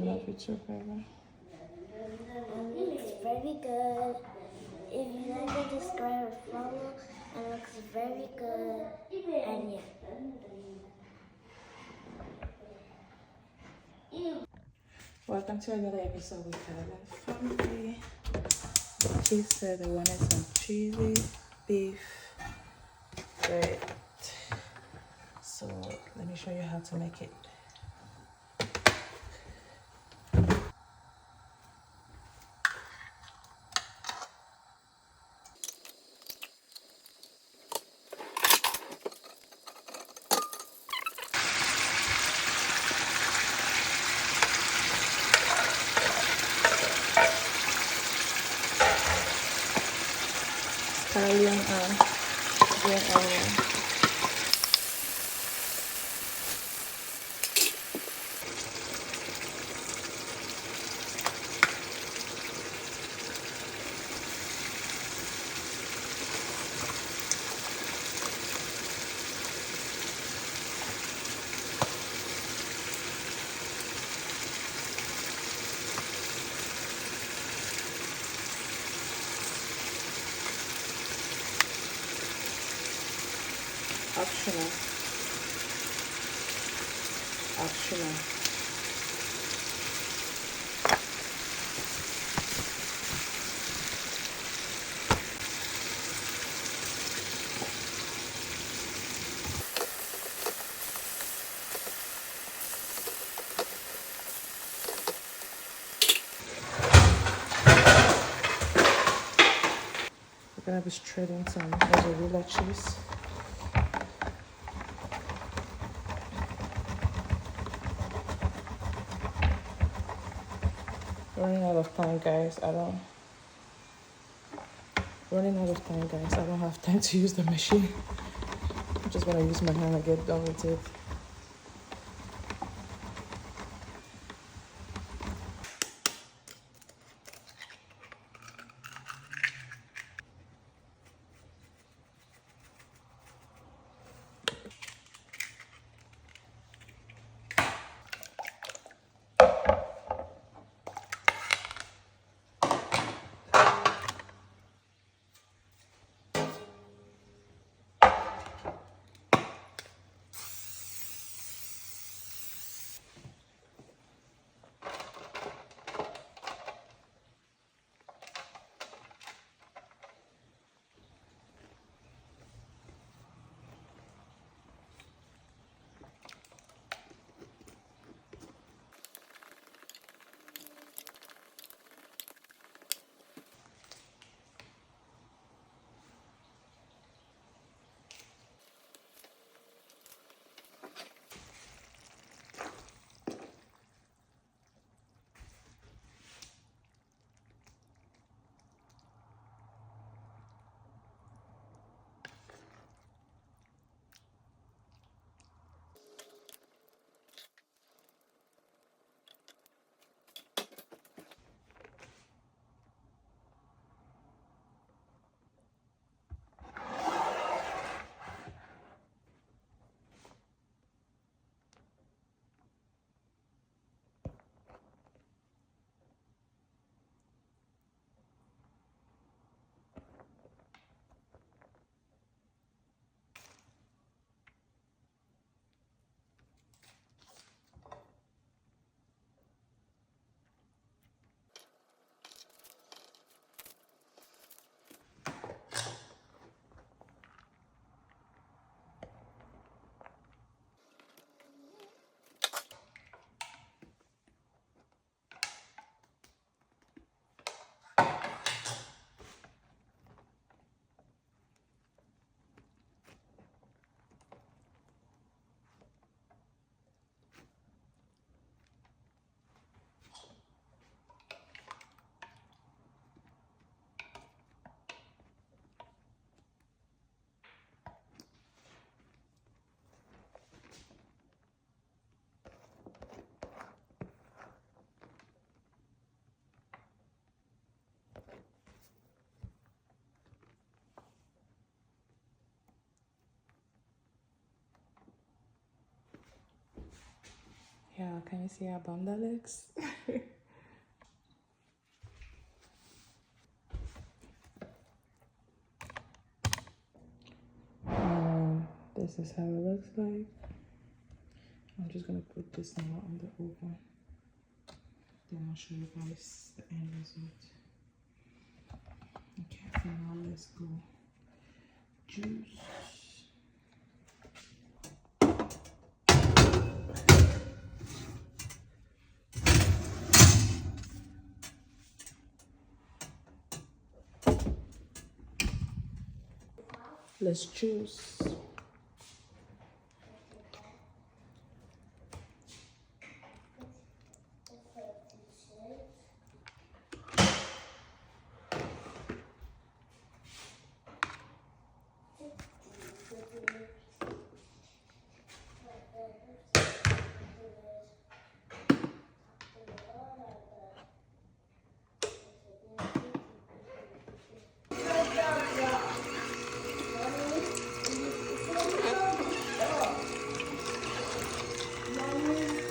love it so very. It's very good. If you like it, subscribe or follow. And it looks very good. And yeah. Welcome to another episode with Carla Family. She said they wanted some cheesy beef bread. So let me show you how to make it. Italian green onion. Optional. We're gonna be shredding some mozzarella cheese. Running out of time, guys. Running out of time, guys. I don't have time to use the machine. I'm just gonna use my hand and get done with it. Yeah, can you see how bomb that looks? This is how it looks like. I'm just gonna put this now on the oven. Then I'll show you guys the end result. Okay, so now let's go. Juice. Let's choose.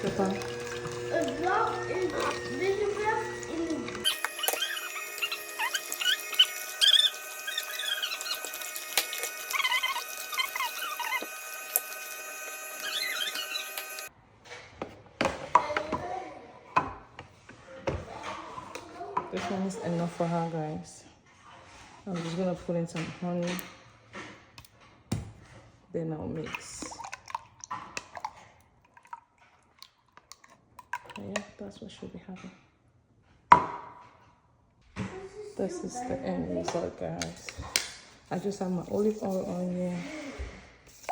Pepper. This one is enough for her, guys. I'm just gonna put in some honey. Then I'll mix. Yeah, that's what she'll be having. This is the end result, guys. I just have my olive oil on here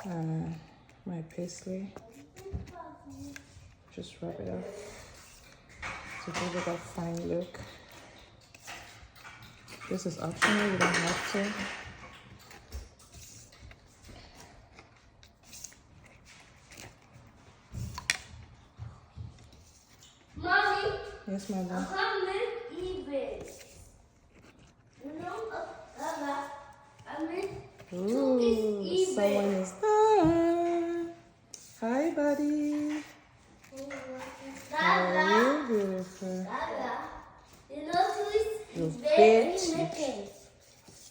and my pastry. Just rub it up to give it that fine look. This is optional, you don't have to. Mommy, Yes, my love. come with even. You know, Ooh, someone is done. Hi, buddy. How are you, beautiful? You know, You very bitch. making.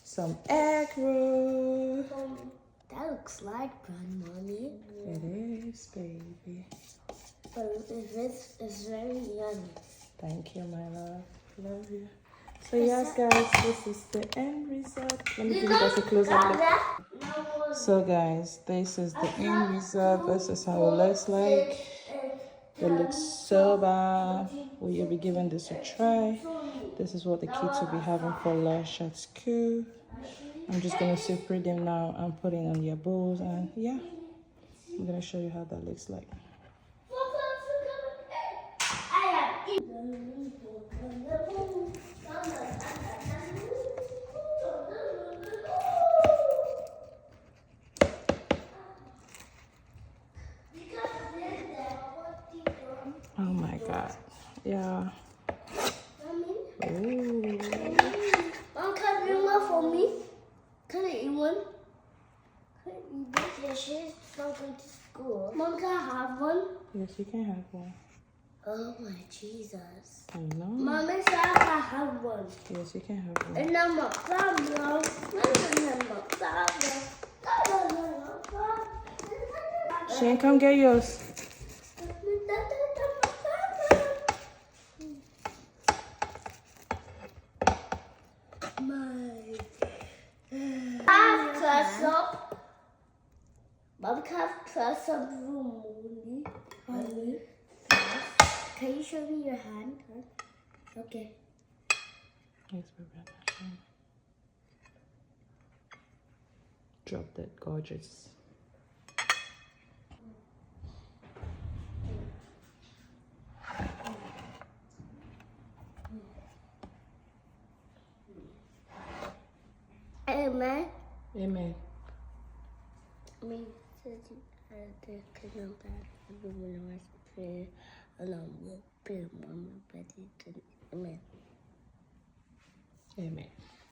Some egg roll. That looks like bread, Mommy. It is, baby. But it's very yummy. Thank you, my love. Love you. So yes, guys, this is the end result. Let me give you guys a close-up look. So guys, this is the end result. This is how it looks like. It looks so bad. Will you be giving this a try? This is what the kids will be having for lunch at school. I'm just gonna separate them now and put it on their bowls, and yeah, I'm gonna show you how that looks like. Oh my god. Yeah. Ooh. Mom, can you one for me? Can I eat one? Can I eat this? Yeah, she's not going to school. Mom, can I have one? Yes, you can have one. Oh my Jesus. I know. Mommy said I can have one. Yes, you can have one. And I'm a problem. Shane, come get yours. Dress up. Mom, can I dress up room, Mommy? Can you show me your hand? Okay. Yes, baby. Drop that gorgeous. Amen. Amen. Me, the kingdom that everyone was prayer along with prayer, Mama, Betty, Amen. Amen.